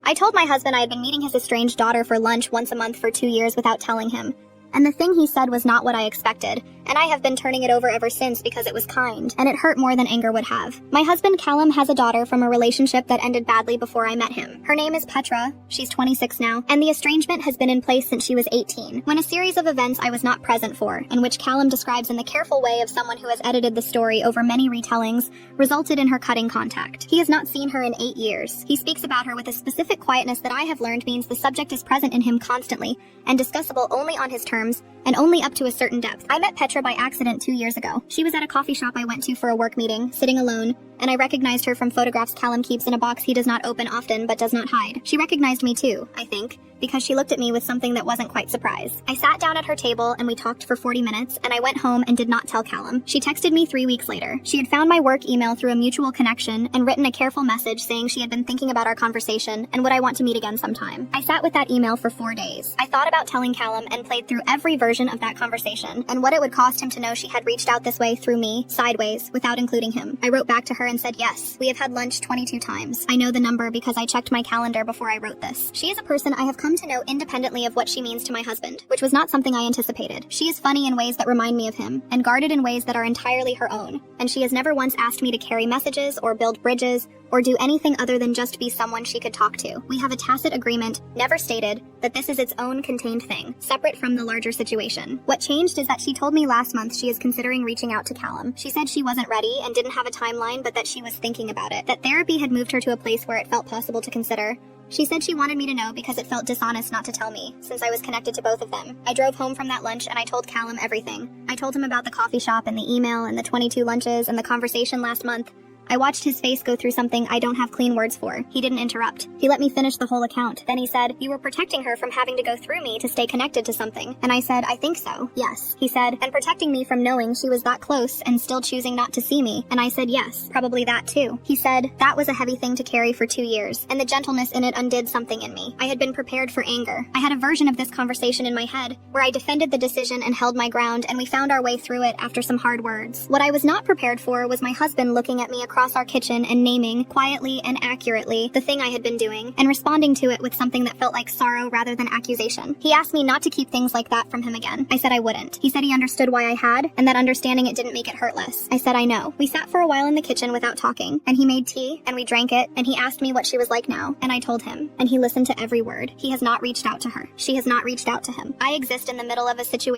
I told my husband I had been meeting his estranged daughter for lunch once a month for 2 years without telling him. And the thing he said was not what I expected, and I have been turning it over ever since because it was kind, and it hurt more than anger would have. My husband Callum has a daughter from a relationship that ended badly before I met him. Her name is Petra, she's 26 now, and the estrangement has been in place since she was 18, when a series of events I was not present for, and which Callum describes in the careful way of someone who has edited the story over many retellings, resulted in her cutting contact. He has not seen her in 8 years. He speaks about her with a specific quietness that I have learned means the subject is present in him constantly, and discussable only on his terms, and only up to a certain depth. I met Petra by accident 2 years ago. She was at a coffee shop I went to for a work meeting, sitting alone, and I recognized her from photographs Callum keeps in a box he does not open often but does not hide. She recognized me too, I think, because she looked at me with something that wasn't quite surprise. I sat down at her table and we talked for 40 minutes, and I went home and did not tell Callum. She texted me 3 weeks later. She had found my work email through a mutual connection and written a careful message saying she had been thinking about our conversation and would I want to meet again sometime. I sat with that email for 4 days. I thought about telling Callum and played through every version of that conversation and what it would cost him to know she had reached out this way through me, sideways, without including him. I wrote back to her and said, yes, we have had lunch 22 times. I know the number because I checked my calendar before I wrote this. She is a person I have come to know independently of what she means to my husband, which was not something I anticipated. She is funny in ways that remind me of him, and guarded in ways that are entirely her own, and she has never once asked me to carry messages or build bridges or do anything other than just be someone she could talk to. We have a tacit agreement, never stated, that this is its own contained thing, separate from the larger situation. What changed is that she told me last month she is considering reaching out to Callum. She said she wasn't ready and didn't have a timeline, but that she was thinking about it, that therapy had moved her to a place where it felt possible to consider. She said she wanted me to know because it felt dishonest not to tell me, since I was connected to both of them. I drove home from that lunch and I told Callum everything. I told him about the coffee shop and the email and the 22 lunches and the conversation last month. I watched his face go through something I don't have clean words for. He didn't interrupt. He let me finish the whole account. Then he said, you were protecting her from having to go through me to stay connected to something. And I said, I think so. Yes. He said, and protecting me from knowing she was that close and still choosing not to see me. And I said, yes, probably that too. He said, that was a heavy thing to carry for 2 years, and the gentleness in it undid something in me. I had been prepared for anger. I had a version of this conversation in my head, where I defended the decision and held my ground, and we found our way through it after some hard words. What I was not prepared for was my husband looking at me across our kitchen and naming, quietly and accurately, the thing I had been doing, and responding to it with something that felt like sorrow rather than accusation. He asked me not to keep things like that from him again. I said I wouldn't. He said he understood why I had, and that understanding it didn't make it hurt less. I said I know. We sat for a while in the kitchen without talking, and he made tea, and we drank it, and he asked me what she was like now, and I told him, and he listened to every word. He has not reached out to her. She has not reached out to him. I exist in the middle of a situation